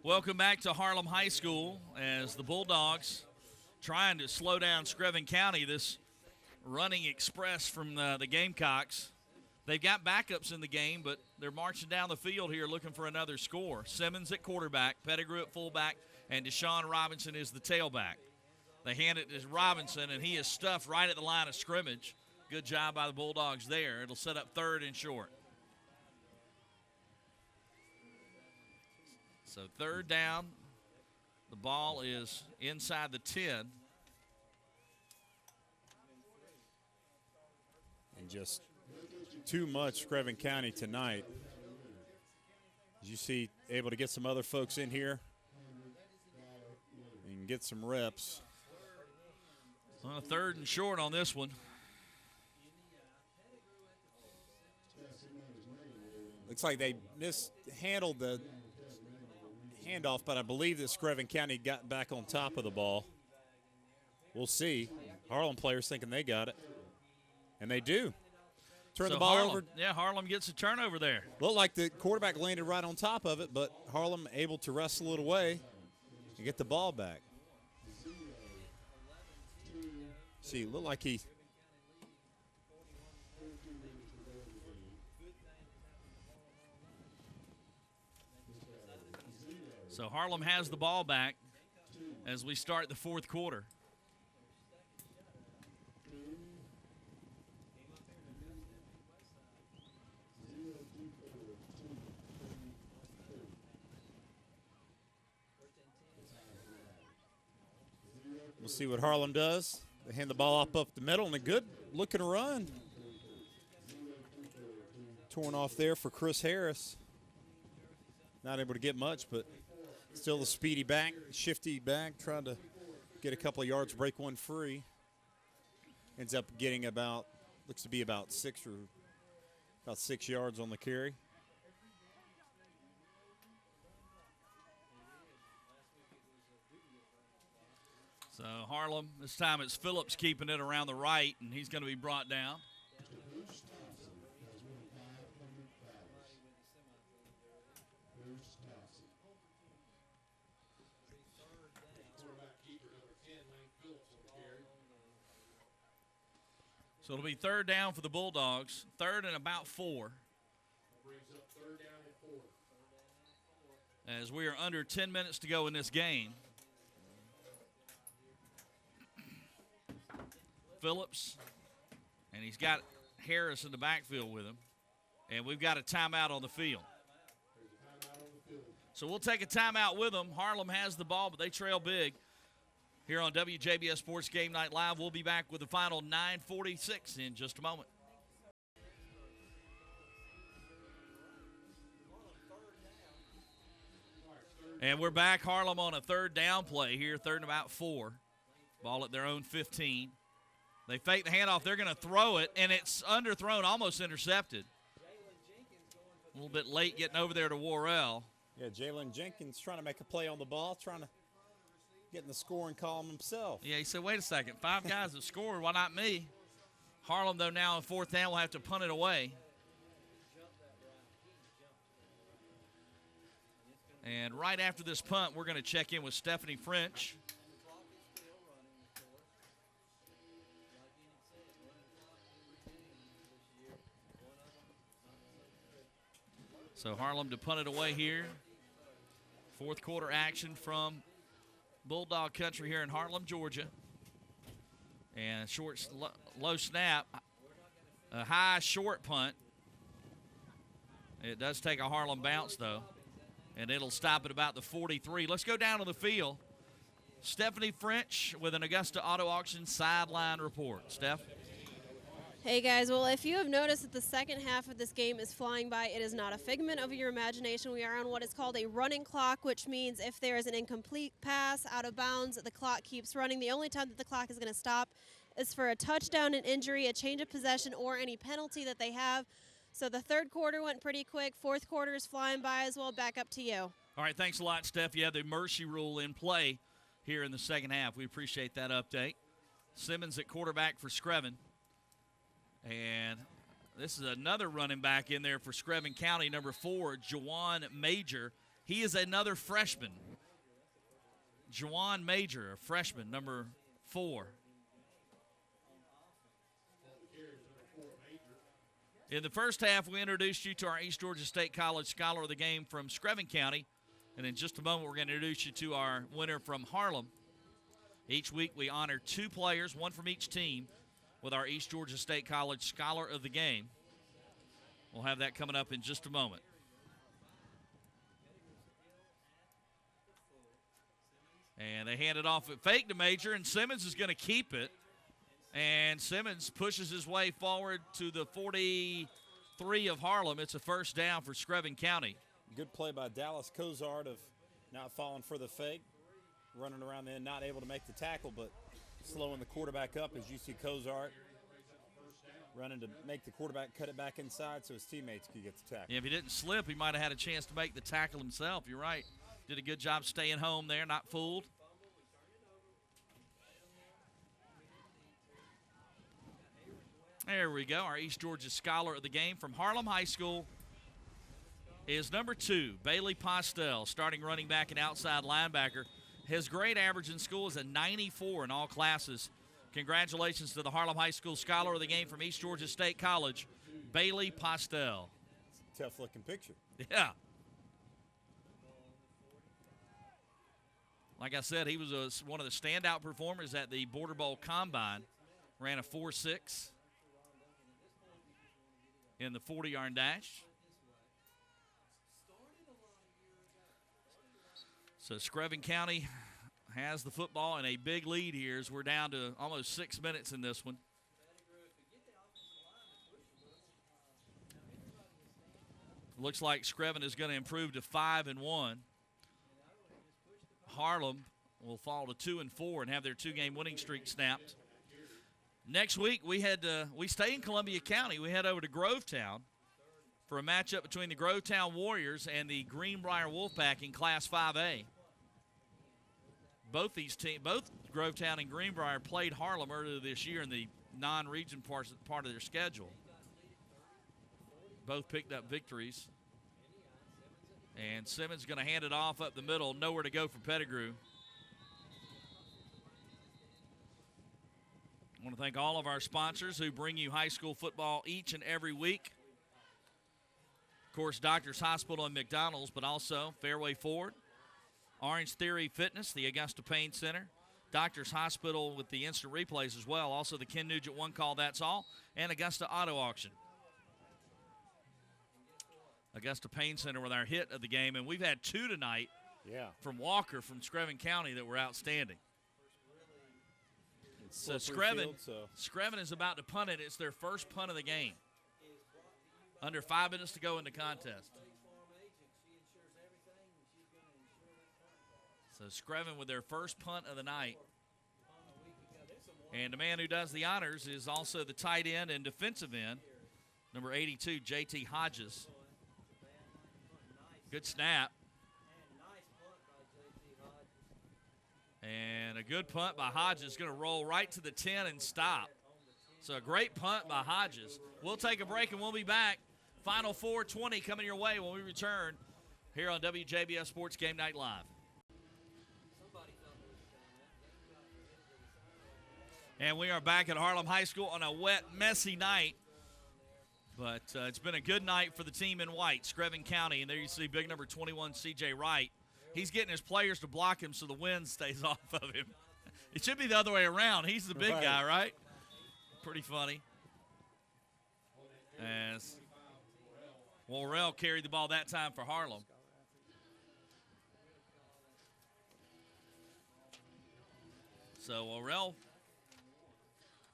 Welcome back to Harlem High School as the Bulldogs trying to slow down Screven County, this running express from the Gamecocks. They've got backups in the game, but they're marching down the field here looking for another score. Simmons at quarterback, Pettigrew at fullback, and Deshaun Robinson is the tailback. They hand it to Robinson, and he is stuffed right at the line of scrimmage. Good job by the Bulldogs there. It'll set up third and short. So third down, the ball is inside the 10. And just too much Screven County tonight. As you see, able to get some other folks in here and get some reps. Well, third and short on this one. Looks like they mishandled the handoff, but I believe that Screven County got back on top of the ball. We'll see. Harlem players thinking they got it, and they do. Turn the ball over. Yeah, Harlem gets a turnover there. Looked like the quarterback landed right on top of it, but Harlem able to wrestle it away and get the ball back. See, looked like he. So Harlem has the ball back as we start the fourth quarter. We'll see what Harlem does. They hand the ball up the middle, and a good-looking run. Torn off there for Chris Harris. Not able to get much, but still the speedy back, shifty back, trying to get a couple of yards, break one free. Ends up getting looks to be about 6 yards on the carry. So Harlem, this time it's Phillips keeping it around the right, and he's going to be brought down. So it'll be third down for the Bulldogs, third and about 4. As we are under 10 minutes to go in this game. Phillips, and he's got Harris in the backfield with him. And we've got a timeout on the field. So we'll take a timeout with them. Harlem has the ball, but they trail big. Here on WJBF Sports Game Night Live, we'll be back with the final 9:46 in just a moment. And we're back. Harlem on a third down play here, third and about 4. Ball at their own 15. They fake the handoff. They're going to throw it, and it's underthrown, almost intercepted. A little bit late getting over there to Worrell. Yeah, Jalen Jenkins trying to make a play on the ball, trying to get in the scoring column himself. Yeah, he said, wait a second, 5 guys have scored, why not me? Harlem, though, now in fourth down will have to punt it away. And right after this punt, we're going to check in with Stephanie French. So Harlem to punt it away here. Fourth quarter action from Bulldog Country here in Harlem, Georgia. And short, low snap, a high short punt. It does take a Harlem bounce, though, and it'll stop at about the 43. Let's go down to the field. Stephanie French with an Augusta Auto Auction sideline report. Steph? Hey guys, well, if you have noticed that the second half of this game is flying by, it is not a figment of your imagination. We are on what is called a running clock, which means if there is an incomplete pass out of bounds, the clock keeps running. The only time that the clock is going to stop is for a touchdown, an injury, a change of possession, or any penalty that they have. So the third quarter went pretty quick. Fourth quarter is flying by as well. Back up to you. All right, thanks a lot, Steph. You have the mercy rule in play here in the second half. We appreciate that update. Simmons at quarterback for Screven. And this is another running back in there for Screven County, number 4, Jawan Major. He is another freshman. Juwan Major, a freshman, number 4. In the first half, we introduced you to our East Georgia State College Scholar of the Game from Screven County. And in just a moment, we're going to introduce you to our winner from Harlem. Each week, we honor 2 players, 1 from each team, with our East Georgia State College Scholar of the Game. We'll have that coming up in just a moment. And they hand it off at fake to Major, and Simmons is going to keep it. And Simmons pushes his way forward to the 43 of Harlem. It's a first down for Screven County. Good play by Dallas Cozart of not falling for the fake, running around then, not able to make the tackle, but slowing the quarterback up as you see Cozart running to make the quarterback cut it back inside so his teammates could get the tackle. Yeah, if he didn't slip, he might have had a chance to make the tackle himself. You're right. Did a good job staying home there, not fooled. There we go. Our East Georgia Scholar of the Game from Harlem High School is number 2, Bailey Postel, starting running back and outside linebacker. His grade average in school is a 94 in all classes. Congratulations to the Harlem High School Scholar of the Game from East Georgia State College, Bailey Postel. Tough-looking picture. Yeah. Like I said, he was one of the standout performers at the Border Bowl Combine. Ran a 4.6 in the 40-yard dash. So Screven County has the football and a big lead here as we're down to almost 6 minutes in this one. Looks like Screven is going to improve to 5-1. Harlem will fall to 2-4 and have their 2-game winning streak snapped. Next week, we stay in Columbia County. We head over to Grovetown for a matchup between the Grovetown Warriors and the Greenbrier Wolfpack in Class 5A. Both Grovetown and Greenbrier played Harlem earlier this year in the non-region part of their schedule. Both picked up victories. And Simmons going to hand it off up the middle. Nowhere to go for Pettigrew. I want to thank all of our sponsors who bring you high school football each and every week. Of course, Doctors Hospital and McDonald's, but also Fairway Ford, Orange Theory Fitness, the Augusta Pain Center, Doctors Hospital with the instant replays as well, also the Ken Nugent One Call That's All, and Augusta Auto Auction. Augusta Pain Center with our hit of the game, and we've had 2 tonight from Walker from Screven County that were outstanding. So Screven is about to punt it. It's their first punt of the game. Under 5 minutes to go in the contest. So Screven with their first punt of the night. And the man who does the honors is also the tight end and defensive end, number 82, J.T. Hodges. Good snap. And a good punt by Hodges. Going to roll right to the 10 and stop. So a great punt by Hodges. We'll take a break and we'll be back. Final 4:20 coming your way when we return here on WJBF Sports Game Night Live. And we are back at Harlem High School on a wet, messy night. But it's been a good night for the team in white, Screven County. And there you see big number 21, C.J. Wright. He's getting his players to block him so the wind stays off of him. It should be the other way around. He's the big guy, right? Pretty funny. As Worrell carried the ball that time for Harlem. So Worrell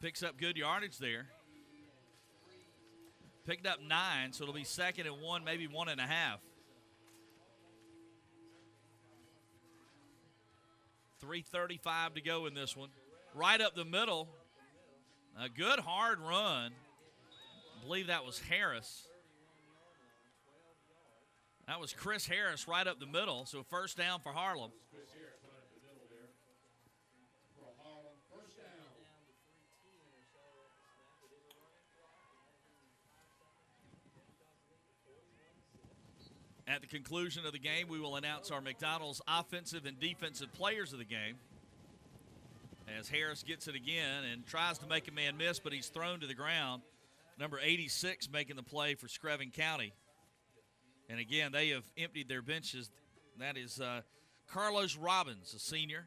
picks up good yardage there. Picked up 9, so it'll be 2nd and 1, maybe 1.5. 3:35 to go in this one. Right up the middle. A good hard run. I believe that was Harris. That was Chris Harris right up the middle, so first down for Harlem. At the conclusion of the game, we will announce our McDonald's offensive and defensive players of the game. As Harris gets it again and tries to make a man miss, but he's thrown to the ground. Number 86 making the play for Screven County. And again, they have emptied their benches. That is Carlos Robbins, a senior.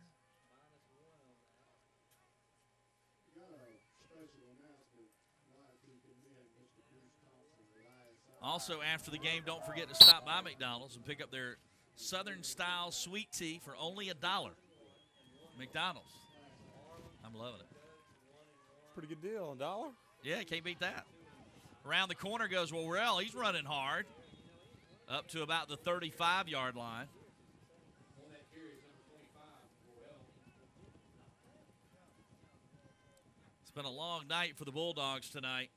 Also, after the game, don't forget to stop by McDonald's and pick up their Southern-style sweet tea for only $1. McDonald's. I'm loving it. Pretty good deal, $1. Yeah, can't beat that. Around the corner goes Worrell. He's running hard up to about the 35-yard line. It's been a long night for the Bulldogs tonight.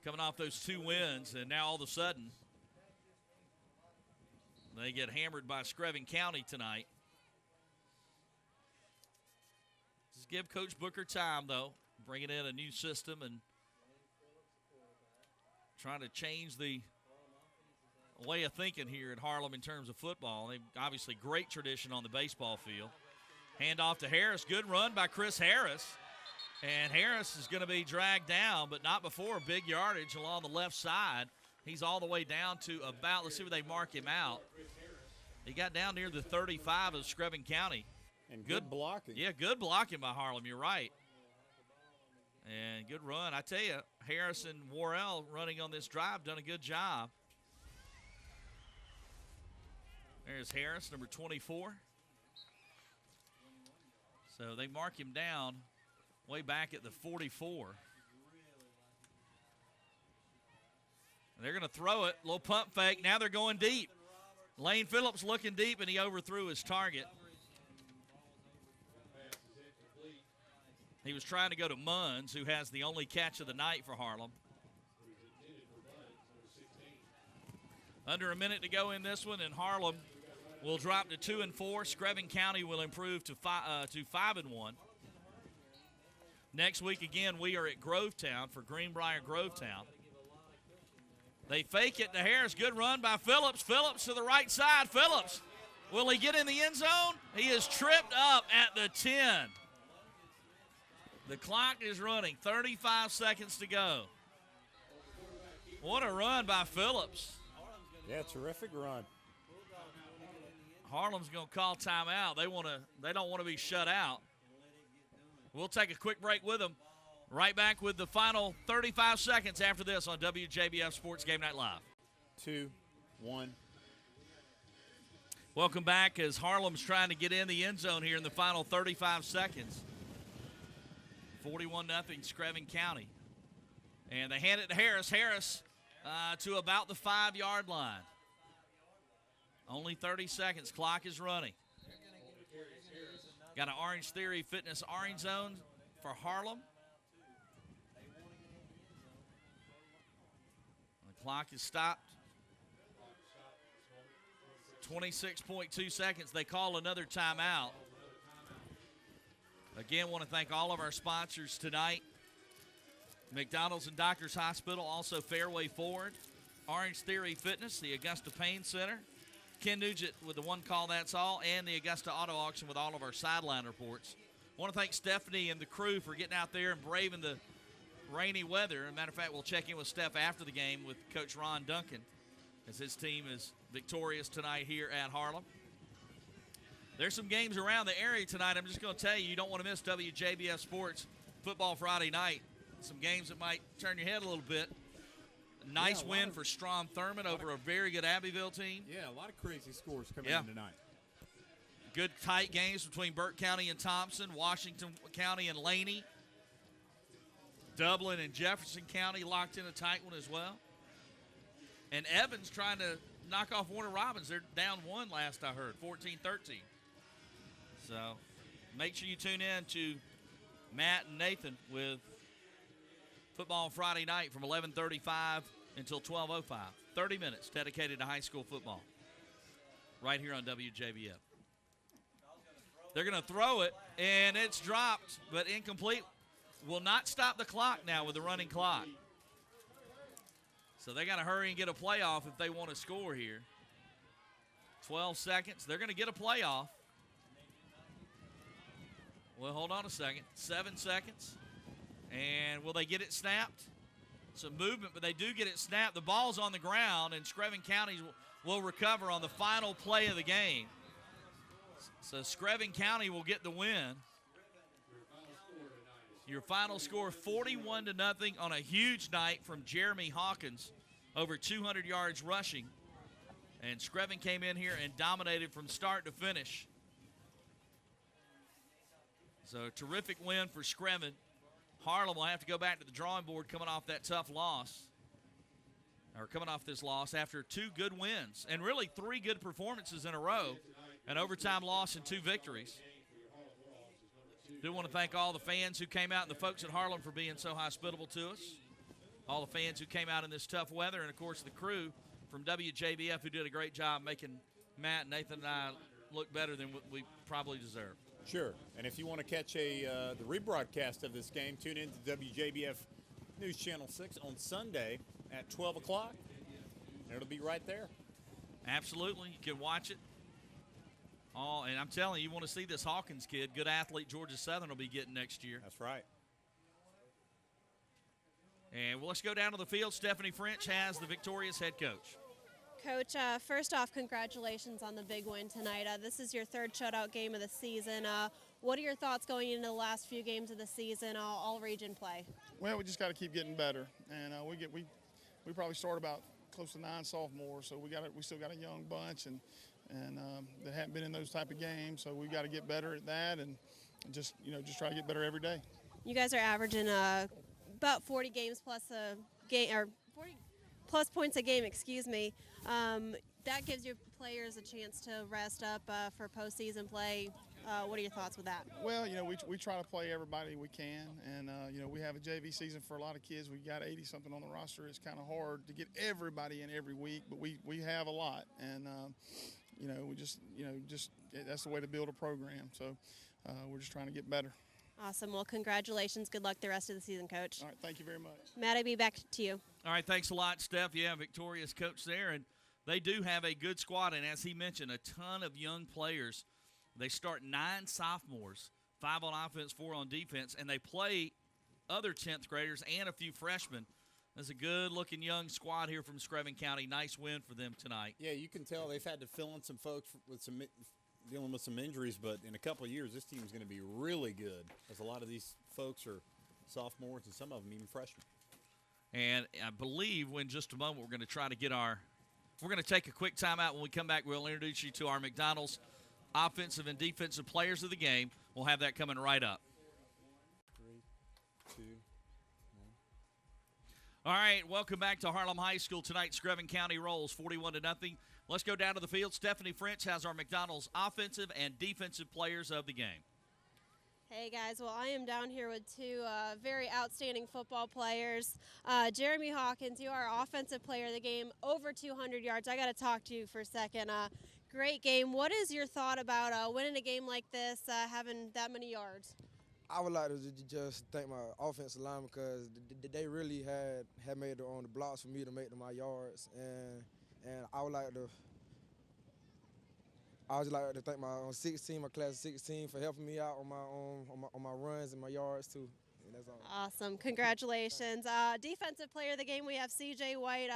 Coming off those 2 wins, and now all of a sudden they get hammered by Screven County tonight. Just give Coach Booker time, though, bringing in a new system and trying to change the way of thinking here at Harlem in terms of football. They've obviously great tradition on the baseball field. Hand off to Harris. Good run by Chris Harris. And Harris is going to be dragged down, but not before big yardage along the left side. He's all the way down to about, let's see where they mark him out. He got down near the 35 of Screven County. And good blocking. Yeah, good blocking by Harlem. You're right. And good run. I tell you, Harris and Worrell running on this drive done a good job. There's Harris, number 24. So they mark him down way back at the 44. And they're going to throw it. Little pump fake. Now they're going deep. Lane Phillips looking deep, and he overthrew his target. He was trying to go to Munns, who has the only catch of the night for Harlem. Under a minute to go in this one, and Harlem will drop to 2-4. Screven County will improve to 5-1. Next week, again, we are at Grovetown for Greenbrier Grovetown. They fake it to Harris. Good run by Phillips. Phillips to the right side. Phillips, will he get in the end zone? He is tripped up at the 10. The clock is running. 35 seconds to go. What a run by Phillips. Yeah, terrific run. Harlem's going to call timeout. They don't want to be shut out. We'll take a quick break with them. Right back with the final 35 seconds after this on WJBF Sports Game Night Live. 2-1. Welcome back as Harlem's trying to get in the end zone here in the final 35 seconds. 41-0 Screven County. And they hand it to Harris. Harris to about the 5-yard line. Only 30 seconds. Clock is running. Got an Orange Theory Fitness Orange Zone for Harlem. The clock is stopped. 26.2 seconds. They call another timeout. Again, want to thank all of our sponsors tonight. McDonald's and Doctors Hospital, also Fairway Ford, Orange Theory Fitness, the Augusta Pain Center, Ken Nugent with the One Call That's All, and the Augusta Auto Auction with all of our sideline reports. I want to thank Stephanie and the crew for getting out there and braving the rainy weather. As a matter of fact, we'll check in with Steph after the game with Coach Ron Duncan as his team is victorious tonight here at Harlem. There's some games around the area tonight. I'm just going to tell you, you don't want to miss WJBF Sports Football Friday night. Some games that might turn your head a little bit. A nice win for Strom Thurmond over a very good Abbeville team. Yeah, a lot of crazy scores coming in tonight. Good tight games between Burke County and Thompson, Washington County and Laney. Dublin and Jefferson County locked in a tight one as well. And Evans trying to knock off Warner Robins. They're down one last I heard, 14-13. So make sure you tune in to Matt and Nathan with Football Friday night from 11:35 until 12:05. 30 minutes dedicated to high school football right here on WJBF. They're going to throw it, and it's dropped, but incomplete. Will not stop the clock now with the running clock. So they got to hurry and get a playoff if they want to score here. 12 seconds. They're going to get a playoff. Well, hold on a second. 7 seconds. And will they get it snapped? Some movement, but they do get it snapped. The ball's on the ground, and Screven County will recover on the final play of the game. So Screven County will get the win. Your final score, 41-0 on a huge night from Jeremy Hawkins, over 200 yards rushing. And Screven came in here and dominated from start to finish. So a terrific win for Screven. Harlem will have to go back to the drawing board coming off that tough loss, or coming off this loss after 2 good wins, and really 3 good performances in a row, an overtime loss and 2 victories. Do want to thank all the fans who came out and the folks at Harlem for being so hospitable to us, all the fans who came out in this tough weather, and, of course, the crew from WJBF who did a great job making Matt, Nathan, and I look better than what we probably deserve. Sure. And if you want to catch the rebroadcast of this game, tune in to WJBF News Channel 6 on Sunday at 12 o'clock. It'll be right there. Absolutely. You can watch it. And I'm telling you, want to see this Hawkins kid, good athlete Georgia Southern will be getting next year. That's right. And let's go down to the field. Stephanie French has the victorious head coach. Coach, first off, congratulations on the big win tonight. This is your 3rd shutout game of the season. What are your thoughts going into the last few games of the season, all region play? Well, we just got to keep getting better, and we probably start about close to 9 sophomores, so we still got a young bunch, and that haven't been in those type of games, so we got to get better at that, and just try to get better every day. You guys are averaging about 40 games plus a game, or 40 plus points a game, excuse me. That gives your players a chance to rest up for postseason play. What are your thoughts with that? Well, we try to play everybody we can, and we have a JV season for a lot of kids. We got 80-something on the roster. It's kind of hard to get everybody in every week, but we have a lot, and we just that's the way to build a program. So we're just trying to get better. Awesome. Well, congratulations. Good luck the rest of the season, Coach. All right, thank you very much. Matt, I'll be back to you. All right, thanks a lot, Steph. Yeah, victorious coach there, and they do have a good squad, and as he mentioned, a ton of young players. They start 9 sophomores, 5 on offense, 4 on defense, and they play other 10th graders and a few freshmen. That's a good-looking young squad here from Screven County. Nice win for them tonight. Yeah, you can tell they've had to fill in some folks with dealing with some injuries, but in a couple of years, this team is going to be really good, as a lot of these folks are sophomores and some of them even freshmen. And I believe in just a moment we're going to try to get we're going to take a quick timeout. When we come back, we'll introduce you to our McDonald's offensive and defensive players of the game. We'll have that coming right up. 3, 2, 1. All right, welcome back to Harlem High School tonight. Screven County rolls 41-0. Let's go down to the field. Stephanie French has our McDonald's offensive and defensive players of the game. Hey guys, well I am down here with 2 very outstanding football players. Jeremy Hawkins, you are our offensive player of the game, over 200 yards. I got to talk to you for a second. Great game. What is your thought about winning a game like this, having that many yards? I would like to just thank my offensive line because they really had made it on the blocks for me to make my yards, and I would like to. I would like to thank my class of 16, for helping me out on my runs and my yards too. And that's all. Awesome, congratulations. Defensive player of the game, we have C.J. White.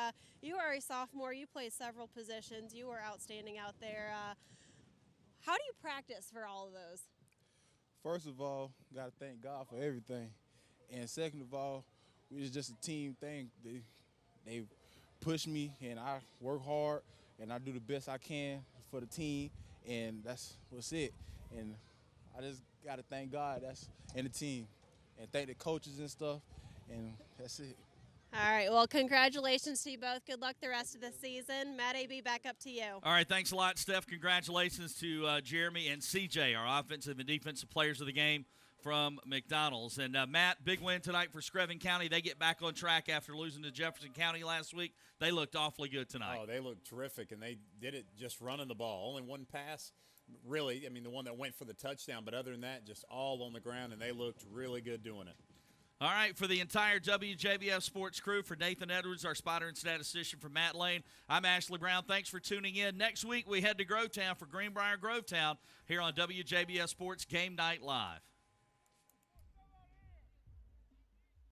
You are a sophomore. You play several positions. You were outstanding out there. How do you practice for all of those? First of all, got to thank God for everything. And second of all, it's just a team thing. They push me, and I work hard, and I do the best I can for the team, and that's what's it. And I just got to thank God and the team, and thank the coaches and stuff, and that's it. All right, well, congratulations to you both. Good luck the rest of the season. Matt A.B., back up to you. All right, thanks a lot, Steph. Congratulations to Jeremy and CJ, our offensive and defensive players of the game from McDonald's. And, Matt, big win tonight for Screven County. They get back on track after losing to Jefferson County last week. They looked awfully good tonight. Oh, they looked terrific, and they did it just running the ball. Only one pass, really, I mean, the one that went for the touchdown, but other than that, just all on the ground, and they looked really good doing it. All right, for the entire WJBF sports crew, for Nathan Edwards, our spotter and statistician, for Matt Lane, I'm Ashley Brown. Thanks for tuning in. Next week, we head to Grovetown for Greenbrier Grovetown here on WJBF Sports Game Night Live.